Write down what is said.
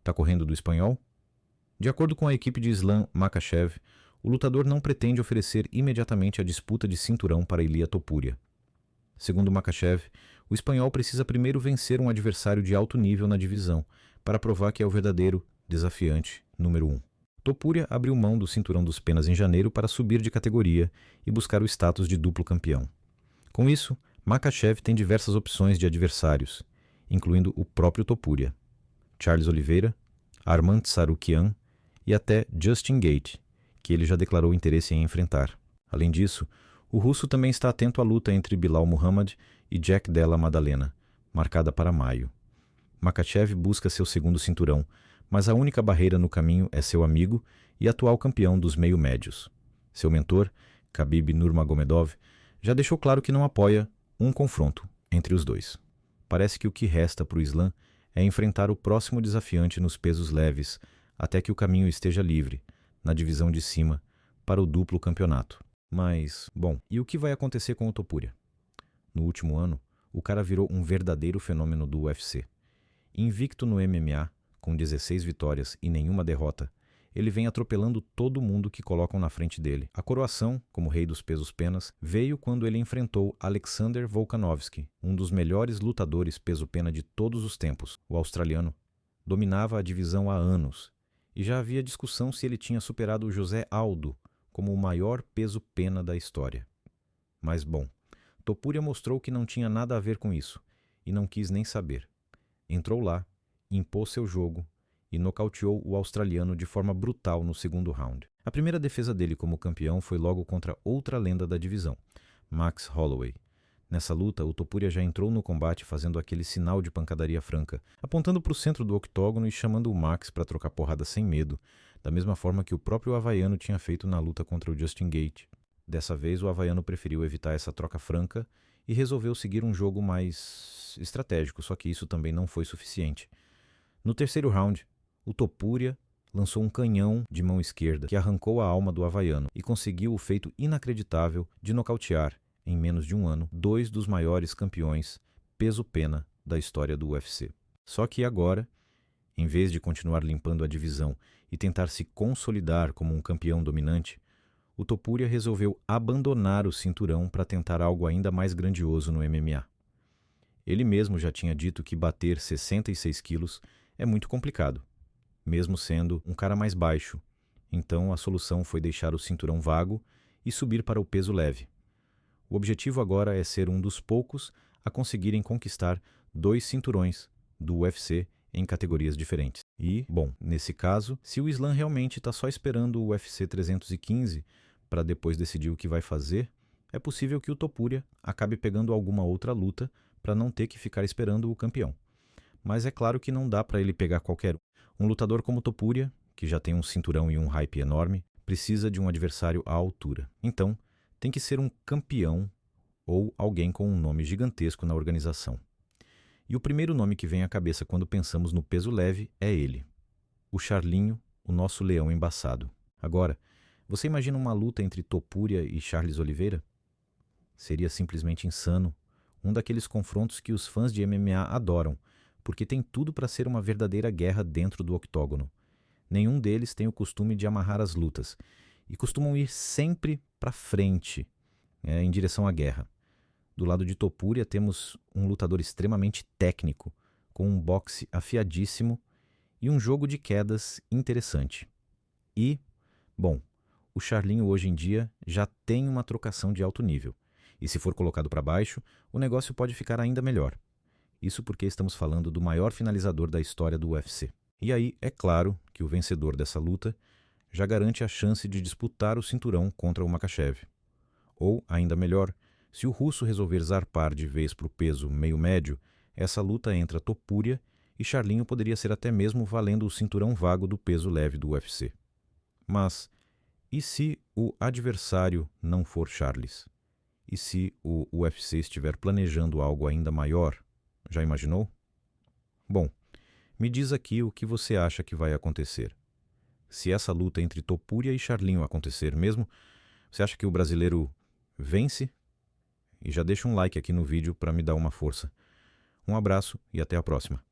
Tá correndo do espanhol? De acordo com a equipe de Islam Makhachev, o lutador não pretende oferecer imediatamente a disputa de cinturão para Ilia Topuria. Segundo Makhachev, o espanhol precisa primeiro vencer um adversário de alto nível na divisão para provar que é o verdadeiro desafiante número 1. Topuria abriu mão do cinturão dos penas em janeiro para subir de categoria e buscar o status de duplo campeão. Com isso, Makhachev tem diversas opções de adversários, incluindo o próprio Topuria, Charles Oliveira, Arman Tsarukyan e até Justin Gaethje, que ele já declarou interesse em enfrentar. Além disso, o russo também está atento à luta entre Bilal Muhammad e Jack Della Maddalena, marcada para maio. Makhachev busca seu segundo cinturão, mas a única barreira no caminho é seu amigo e atual campeão dos meio-médios. Seu mentor, Khabib Nurmagomedov, já deixou claro que não apoia um confronto entre os dois. Parece que o que resta para o Islam é enfrentar o próximo desafiante nos pesos leves até que o caminho esteja livre, na divisão de cima, para o duplo campeonato. Mas, bom, e o que vai acontecer com o Topuria? No último ano, o cara virou um verdadeiro fenômeno do UFC. Invicto no MMA, com 16 vitórias e nenhuma derrota, ele vem atropelando todo mundo que colocam na frente dele. A coroação, como rei dos pesos-penas, veio quando ele enfrentou Alexander Volkanovski, um dos melhores lutadores peso-pena de todos os tempos. O australiano dominava a divisão há anos, e já havia discussão se ele tinha superado o José Aldo como o maior peso-pena da história. Mas bom, Topuria mostrou que não tinha nada a ver com isso, e não quis nem saber. Entrou lá, impôs seu jogo e nocauteou o australiano de forma brutal no segundo round. A primeira defesa dele como campeão foi logo contra outra lenda da divisão, Max Holloway. Nessa luta, o Topuria já entrou no combate fazendo aquele sinal de pancadaria franca, apontando para o centro do octógono e chamando o Max para trocar porrada sem medo, da mesma forma que o próprio havaiano tinha feito na luta contra o Justin Gaethje. Dessa vez, o havaiano preferiu evitar essa troca franca e resolveu seguir um jogo mais estratégico, só que isso também não foi suficiente. No terceiro round, o Topuria lançou um canhão de mão esquerda que arrancou a alma do havaiano e conseguiu o feito inacreditável de nocautear, em menos de um ano, dois dos maiores campeões peso-pena da história do UFC. Só que agora, em vez de continuar limpando a divisão e tentar se consolidar como um campeão dominante, o Topuria resolveu abandonar o cinturão para tentar algo ainda mais grandioso no MMA. Ele mesmo já tinha dito que bater 66 quilos é muito complicado, mesmo sendo um cara mais baixo, então a solução foi deixar o cinturão vago e subir para o peso leve. O objetivo agora é ser um dos poucos a conseguirem conquistar 2 cinturões do UFC em categorias diferentes. E, bom, nesse caso, se o Islam realmente está só esperando o UFC 315 para depois decidir o que vai fazer, é possível que o Topuria acabe pegando alguma outra luta para não ter que ficar esperando o campeão. Mas é claro que não dá para ele pegar qualquer um. Um lutador como Topuria, que já tem um cinturão e um hype enorme, precisa de um adversário à altura. Então, tem que ser um campeão ou alguém com um nome gigantesco na organização. E o primeiro nome que vem à cabeça quando pensamos no peso leve é ele, o Charlinho, o nosso leão embaçado. Agora, você imagina uma luta entre Topuria e Charles Oliveira? Seria simplesmente insano, um daqueles confrontos que os fãs de MMA adoram, porque tem tudo para ser uma verdadeira guerra dentro do octógono. Nenhum deles tem o costume de amarrar as lutas, e costumam ir sempre para frente, em direção à guerra. Do lado de Topuria temos um lutador extremamente técnico, com um boxe afiadíssimo e um jogo de quedas interessante. E, bom, o Charlinho hoje em dia já tem uma trocação de alto nível, e se for colocado para baixo, o negócio pode ficar ainda melhor. Isso porque estamos falando do maior finalizador da história do UFC. E aí, é claro que o vencedor dessa luta já garante a chance de disputar o cinturão contra o Makhachev. Ou, ainda melhor, se o russo resolver zarpar de vez para o peso meio-médio, essa luta entre Topuria e Charlinho poderia ser até mesmo valendo o cinturão vago do peso leve do UFC. Mas, e se o adversário não for Charles? E se o UFC estiver planejando algo ainda maior? Já imaginou? Bom, me diz aqui o que você acha que vai acontecer. Se essa luta entre Topuria e Charlinho acontecer mesmo, você acha que o brasileiro vence? E já deixa um like aqui no vídeo para me dar uma força. Um abraço e até a próxima.